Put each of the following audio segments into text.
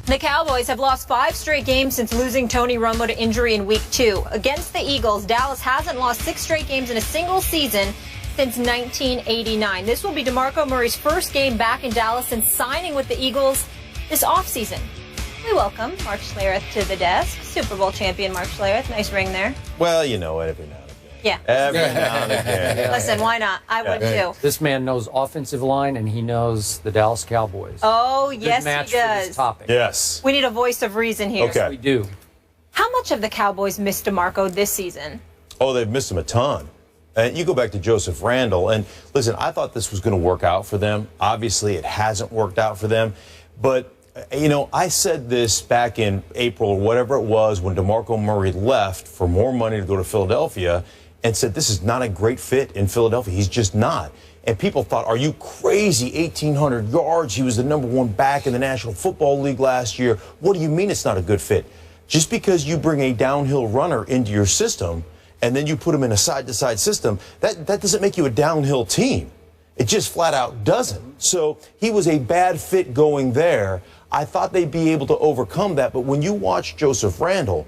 The Cowboys have lost 5 straight games since losing Tony Romo to injury in Week 2. Against the Eagles, Dallas hasn't lost 6 straight games in a single season since 1989. This will be DeMarco Murray's first game back in Dallas since signing with the Eagles this offseason. We welcome Mark Schlereth to the desk. Super Bowl champion Mark Schlereth. Nice ring there. Well, you know it every now and again. Yeah. Every now and again. Listen, why not? I would too. This man knows offensive line, and he knows the Dallas Cowboys. Oh, Good yes, match he for does. this topic. Yes. We need a voice of reason here. Okay. We do. How much have the Cowboys missed DeMarco this season? Oh, they've missed him a ton. And you go back to Joseph Randle, and listen, I thought this was going to work out for them. Obviously, it hasn't worked out for them. But, you know, I said this back in April or whatever it was when DeMarco Murray left for more money to go to Philadelphia and said this is not a great fit in Philadelphia. He's just not. And people thought, are you crazy? 1,800 yards. He was the #1 back in the National Football League last year. What do you mean it's not a good fit? Just because you bring a downhill runner into your system and then you put him in a side-to-side system, that doesn't make you a downhill team. It just flat out doesn't. So he was a bad fit going there. I thought they'd be able to overcome that. But when you watch Joseph Randle,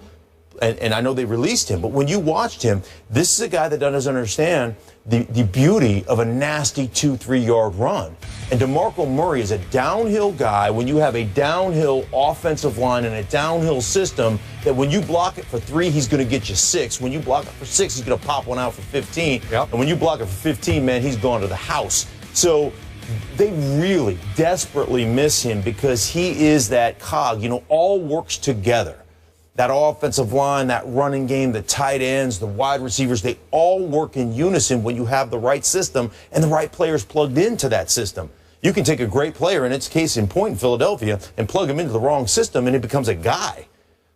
and I know they released him, but when you watched him, this is a guy that doesn't understand the beauty of a nasty 2-3 yard run. And DeMarco Murray is a downhill guy. When you have a downhill offensive line and a downhill system, that when you block it for 3, he's going to get you 6. When you block it for 6, he's going to pop one out for 15. Yep. And when you block it for 15, man, he's gone to the house. So they really desperately miss him because he is that cog. You know, all works together. That offensive line, that running game, the tight ends, the wide receivers, they all work in unison when you have the right system and the right players plugged into that system. You can take a great player, in its case in point in Philadelphia, and plug him into the wrong system, and it becomes a guy.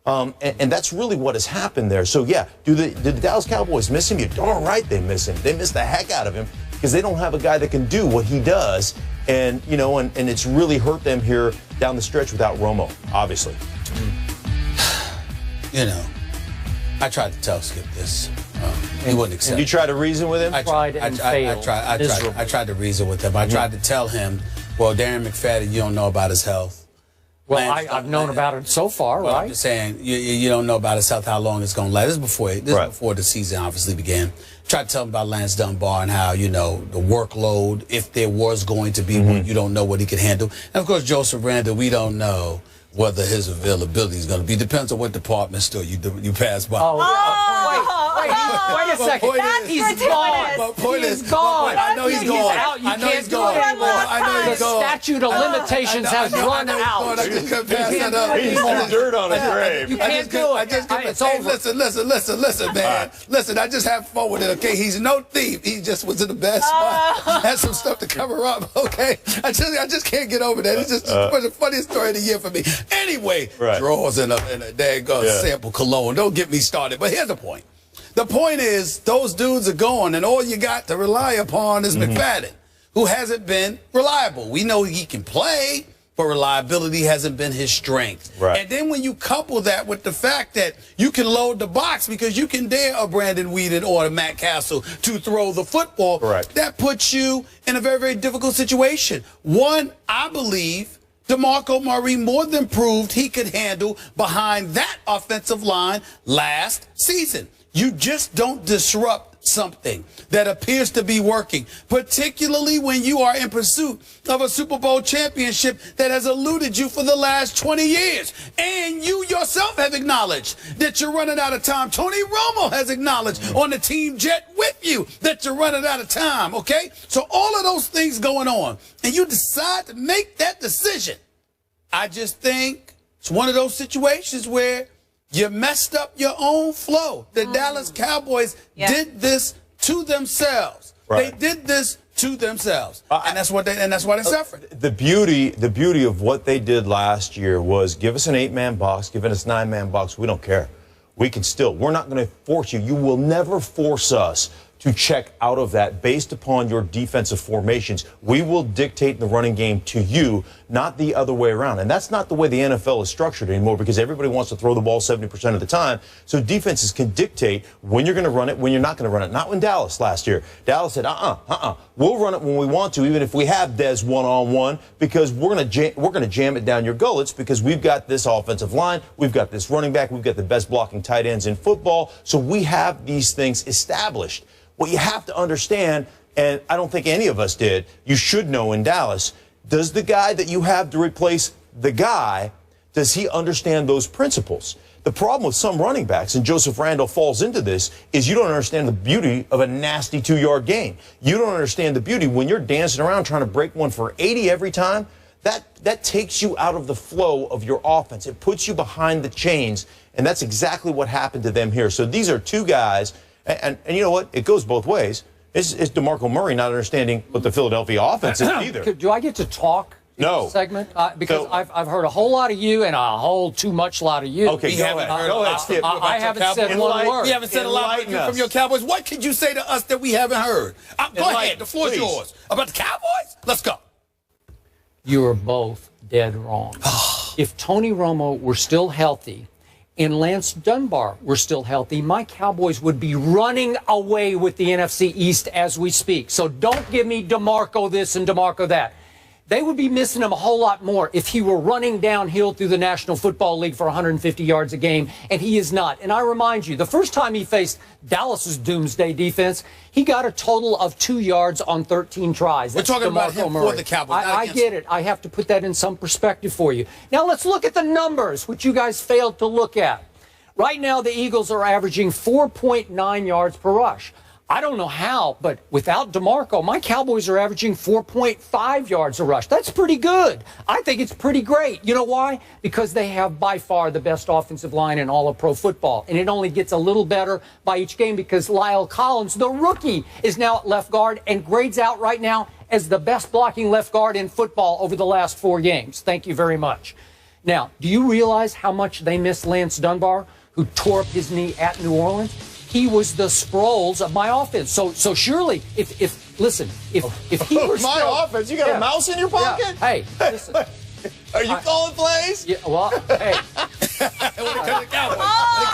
And that's really what has happened there. So, yeah, did the Dallas Cowboys miss him? You're darn right they miss him. They miss the heck out of him because they don't have a guy that can do what he does. And, you know, and it's really hurt them here down the stretch without Romo, obviously. You know, I tried to tell Skip this. He wouldn't accept it. Did you try to reason with him? I tried to reason with him. I tried to tell him, well, Darren McFadden, you don't know about his health. Well, I've known about it so far, well, right? I'm just saying, you don't know about his health, how long it's going to last. This is before the season obviously began. Tried to tell him about Lance Dunbar and how, you know, the workload, if there was going to be one, you don't know what he could handle. And, of course, Joseph Randle, we don't know whether his availability is going to be. Depends on what department store you pass by. Wait a second. He's gone. He's gone. I know he's gone. Out. You I know can't he's do gone. it anymore. I know he's The gone. statute of limitations has run out. I just couldn't pass that up. He's threw dirt on his grave. You can't do it. It's over. Listen, man. Listen, I just have fun with it, okay? He's no thief. He just was in the bad spot. Had some stuff to cover up, okay? I just can't get over that. It's just the funniest story of the year for me. Anyway, drawers and a daggone sample cologne. Don't get me started. But here's the point. The point is, those dudes are gone, and all you got to rely upon is McFadden, who hasn't been reliable. We know he can play, but reliability hasn't been his strength. Right. And then when you couple that with the fact that you can load the box because you can dare a Brandon Whedon or a Matt Castle to throw the football, that puts you in a very, very difficult situation. One, I believe DeMarco Murray more than proved he could handle behind that offensive line last season. You just don't disrupt something that appears to be working, particularly when you are in pursuit of a Super Bowl championship that has eluded you for the last 20 years. And you yourself have acknowledged that you're running out of time. Tony Romo has acknowledged on the team jet with you that you're running out of time, okay? So all of those things going on, and you decide to make that decision. I just think it's one of those situations where you messed up your own flow. The Dallas Cowboys did this to themselves. They did this to themselves, and that's why they suffered. The beauty of what they did last year was give us an 8-man box, give us a 9-man box. We don't care. We can still. We're not going to force you. You will never force us to check out of that based upon your defensive formations. We will dictate the running game to you, not the other way around. And that's not the way the NFL is structured anymore, because everybody wants to throw the ball 70% of the time. So defenses can dictate when you're going to run it, when you're not going to run it. Not when Dallas last year. Dallas said, we'll run it when we want to, even if we have Dez one-on-one, because we're going to jam it down your gullets, because we've got this offensive line, we've got this running back, we've got the best blocking tight ends in football. So we have these things established. What you have to understand, and I don't think any of us did, you should know in Dallas, does the guy that you have to replace the guy, does he understand those principles? The problem with some running backs, and Joseph Randle falls into this, is you don't understand the beauty of a nasty 2-yard gain. You don't understand the beauty when you're dancing around trying to break one for 80 every time. That takes you out of the flow of your offense. It puts you behind the chains, and that's exactly what happened to them here. So these are two guys, and you know what? It goes both ways. It's DeMarco Murray not understanding what the Philadelphia offense is either. Do I get to talk in this segment? Because I've heard a whole lot of you and a whole too much lot of you. Okay, go ahead, Skip. I haven't said one word. We haven't said a lot from your Cowboys. What could you say to us that we haven't heard? Go ahead. The floor is yours. About the Cowboys? Let's go. You are both dead wrong. If Tony Romo were still healthy and Lance Dunbar were still healthy, my Cowboys would be running away with the NFC East as we speak. So don't give me DeMarco this and DeMarco that. They would be missing him a whole lot more if he were running downhill through the National Football League for 150 yards a game, and he is not. And I remind you, the first time he faced Dallas's doomsday defense, he got a total of 2 yards on 13 tries. We're talking about him for the Cowboys. I get it. I have to put that in some perspective for you. Now let's look at the numbers, which you guys failed to look at. Right now, the Eagles are averaging 4.9 yards per rush. I don't know how, but without DeMarco, my Cowboys are averaging 4.5 yards a rush. That's pretty good. I think it's pretty great. You know why? Because they have by far the best offensive line in all of pro football. And it only gets a little better by each game because Lyle Collins, the rookie, is now at left guard and grades out right now as the best blocking left guard in football over the last 4 games. Thank you very much. Now, do you realize how much they miss Lance Dunbar, who tore up his knee at New Orleans? He was the Sproles of my offense. So surely, if he were my offense, you got a mouse in your pocket? Yeah. Hey, listen. Are you calling plays? Yeah, well, hey.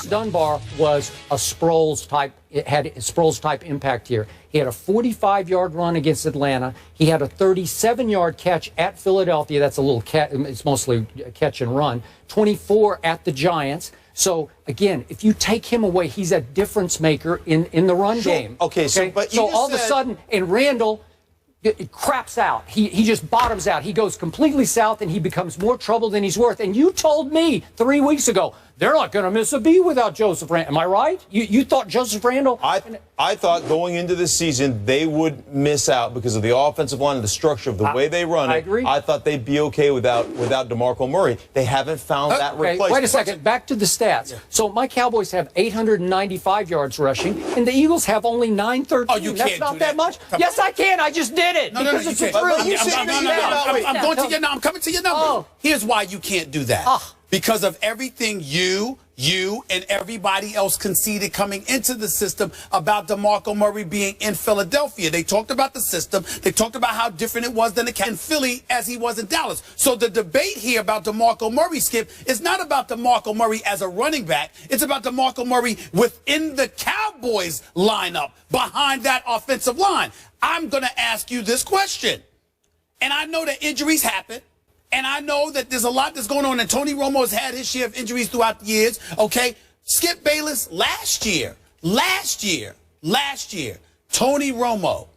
Dunbar was a Sproles type. It had a Sproles type impact here. He had a 45-yard run against Atlanta. He had a 37-yard catch at Philadelphia. That's a little catch. It's mostly catch and run. 24 at the Giants. So, again, if you take him away, he's a difference maker in the run game. Okay, so all of a sudden, and Randall it craps out. He just bottoms out. He goes completely south, and he becomes more trouble than he's worth. And you told me 3 weeks ago, they're not going to miss a beat without Joseph Randle. Am I right? You thought Joseph Randle? I thought going into this season they would miss out because of the offensive line and the structure of the way they run it. I agree. I thought they'd be okay without DeMarco Murray. They haven't found that replacement. Wait a second. Back to the stats. Yeah. So my Cowboys have 895 yards rushing, and the Eagles have only 913. Oh, you That's can't not do that much. Yes, I can. I just did it. No, because you it's can't. I'm going to your number. I'm coming to your number. Oh. Here's why you can't do that. Because of everything you and everybody else conceded coming into the system about DeMarco Murray being in Philadelphia. They talked about the system. They talked about how different it was than in Philly as he was in Dallas. So the debate here about DeMarco Murray, Skip, is not about DeMarco Murray as a running back. It's about DeMarco Murray within the Cowboys lineup behind that offensive line. I'm going to ask you this question. And I know that injuries happen. And I know that there's a lot that's going on, and Tony Romo has had his share of injuries throughout the years, okay? Skip Bayless, last year, Tony Romo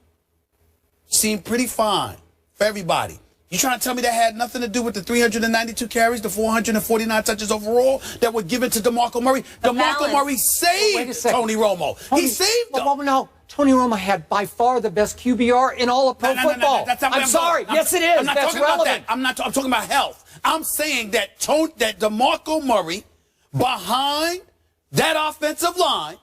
seemed pretty fine for everybody. You trying to tell me that had nothing to do with the 392 carries, the 449 touches overall that were given to DeMarco Murray? DeMarco Murray saved Tony Romo. He saved him. No. Tony Romo had by far the best QBR in all of pro football. I'm sorry. Yes, it is. I'm not That's talking relevant. about that. I'm talking about health. I'm saying that DeMarco Murray behind that offensive line,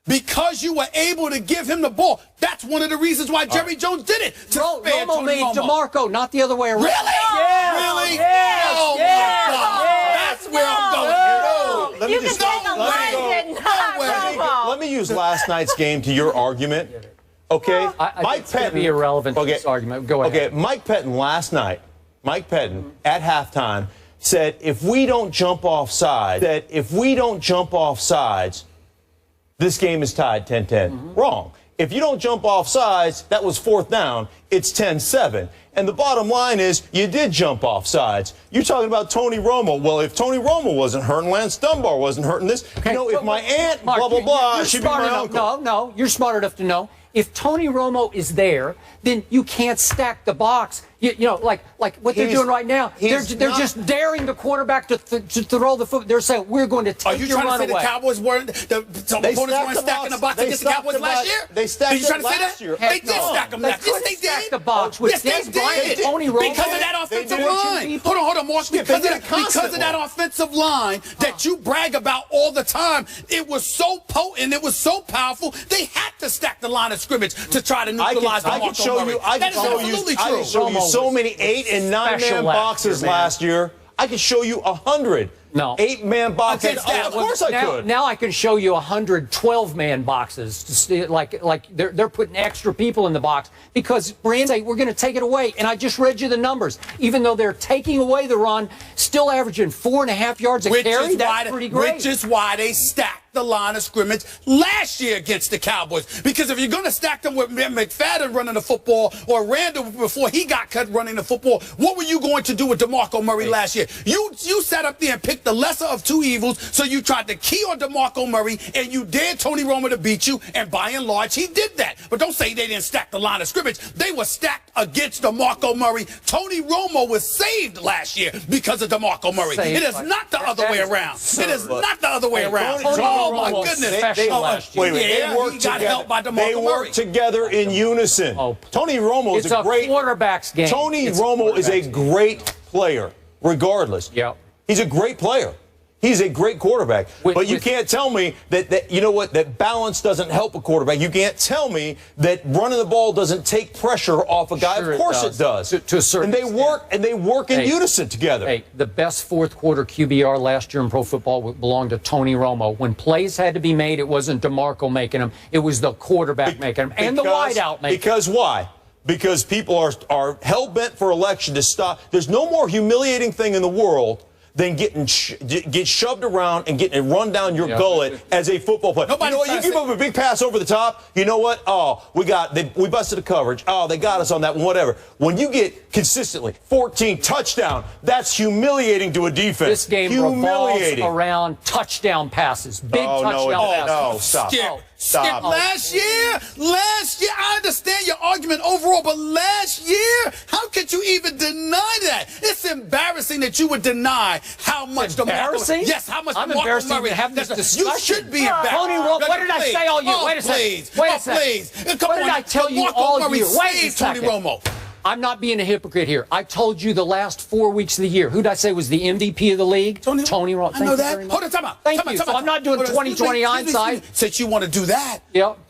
because you were able to give him the ball, that's one of the reasons why Jerry Jones did it. Romo made DeMarco, not the other way around. Really? Yes. Really? Yes. Oh, Yes. my God. Yes. That's where I'm going. Let me just let me use last night's game to your argument. Okay, Mike Pettin be irrelevant to this argument. Go ahead. Okay, Mike Pettin last night Mike Pettin, at halftime, said, if we don't jump off sides, this game is tied 10-10. Wrong. If you don't jump off sides, that was 4th down, it's 10-7. And the bottom line is, you did jump off sides. You're talking about Tony Romo. Well, if Tony Romo wasn't hurting, Lance Dunbar wasn't hurting this. Okay, you know, if my aunt, Mark, blah, blah, blah, she'd be my uncle. No, you're smart enough to know. If Tony Romo is there, then you can't stack the box. You know, like what they're doing right now. They're just daring the quarterback to throw the foot. They're saying, we're going to take your run away. Are you trying to say the Cowboys weren't, the opponents weren't stacking the box against the Cowboys last year? They stacked it last year. They did stack them last year. Yes, they did. Stack the box with yes, they did. Tony Romo. Because of that offensive line. Hold on, Mark. Because of that offensive line that you brag about all the time, it was so potent, it was so powerful, they had to stack the line of scrimmage to try to neutralize the DeMarco Murray. That is absolutely true. I can show you so many 8- and 9-man boxes last year. I could show you 100 8-man boxes. Of course I could. Now I can show you 100 12-man boxes. Like they're putting extra people in the box because Brand say we're going to take it away. And I just read you the numbers. Even though they're taking away the run, still averaging 4.5 yards a carry. That's pretty great. Which is why they stacked the line of scrimmage last year against the Cowboys. Because if you're going to stack them with McFadden running the football or Randall before he got cut running the football, what were you going to do with DeMarco Murray last year? You sat up there and picked the lesser of two evils, so you tried to key on DeMarco Murray and you dared Tony Romo to beat you, and by and large he did that. But don't say they didn't stack the line of scrimmage. They were stacked against DeMarco Murray. Tony Romo was saved last year because of DeMarco Murray. It is not the other way around. It is not the other way around. Oh my goodness. They worked together in unison. Tony Romo is a great quarterback's game. Tony Romo is a great player, regardless. He's a great player. He's a great quarterback. But you can't tell me that you know what, that balance doesn't help a quarterback. You can't tell me that running the ball doesn't take pressure off a guy. Of course it does. To a certain extent. And they work in unison together. Hey, the best fourth quarter QBR last year in pro football belonged to Tony Romo. When plays had to be made, it wasn't DeMarco making them. It was the quarterback making them and the wideout making them. Because why? Because people are hell-bent for election to stop. There's no more humiliating thing in the world than get shoved around and getting it run down your gullet as a football player. You know what? You give up a big pass over the top. You know what? Oh, we busted the coverage. Oh, they got us on that one. Whatever. When you get consistently 14 touchdown, that's humiliating to a defense. This game revolves around touchdown passes. Big touchdown passes. No, stop. Skip, last year, I understand your argument overall, but last year, how could you even deny that? It's embarrassing that you would deny how much embarrassing? Yes, how much I'm embarrassed to have this discussion. You should be embarrassed. Tony Romo, what did I say all year? Wait a second. Wait a second. What did I tell you all year? Wait a second. Tony Romo. I'm not being a hypocrite here. I told you the last 4 weeks of the year. Who did I say was the MVP of the league? Tony Romo. I know that. Hold on, time out. Thank you. So I'm not doing 20/20 hindsight. Since you want to do that,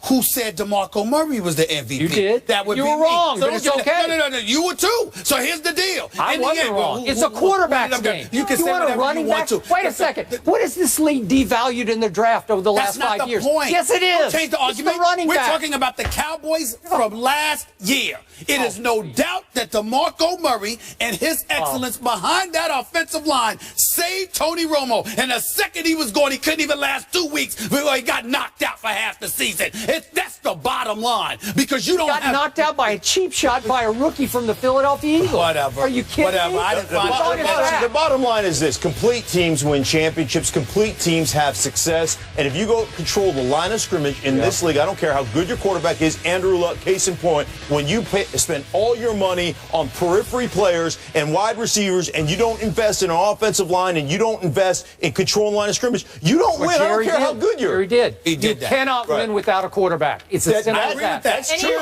who said DeMarco Murray was the MVP? You did. That would you be were wrong, me. but it's okay. No. You were too. So here's the deal. I wasn't wrong. It's a quarterback's game. You can say want a running back? Wait a second. What is this league devalued in the draft over the last 5 years? That's not the point. Yes, it is. Don't change the argument. We're talking about the Cowboys from last year. It is no doubt that DeMarco Murray and his excellence behind that offensive line saved Tony Romo. And the second he was gone, he couldn't even last 2 weeks before he got knocked out for half the season. That's the bottom line. Because you don't got knocked out by a cheap shot by a rookie from the Philadelphia Eagles. Whatever. Are you kidding me? I didn't find the bottom line is this. Complete teams win championships. Complete teams have success. And if you go control the line of scrimmage in this league, I don't care how good your quarterback is, Andrew Luck, case in point, when you spend all your money on periphery players and wide receivers and you don't invest in an offensive line and you don't invest in controlling line of scrimmage, you don't win. I don't care how good you are. He did. You cannot win without a quarterback. It's as simple as that. That's true.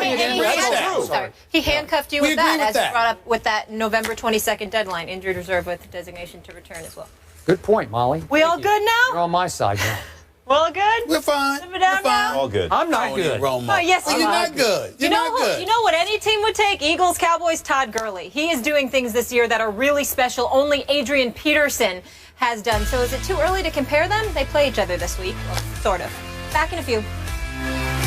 He handcuffed you with that, as you brought up with that November 22nd deadline, injured reserve with designation to return as well. Good point, Molly. We all good now? You're on my side now. We're all good? We're fine. We're fine. All good. I'm not good. Romo. Oh, yes, you're not good. You're not good. You know what any team would take? Eagles, Cowboys, Todd Gurley. He is doing things this year that are really special. Only Adrian Peterson has done. So is it too early to compare them? They play each other this week. Well, sort of. Back in a few.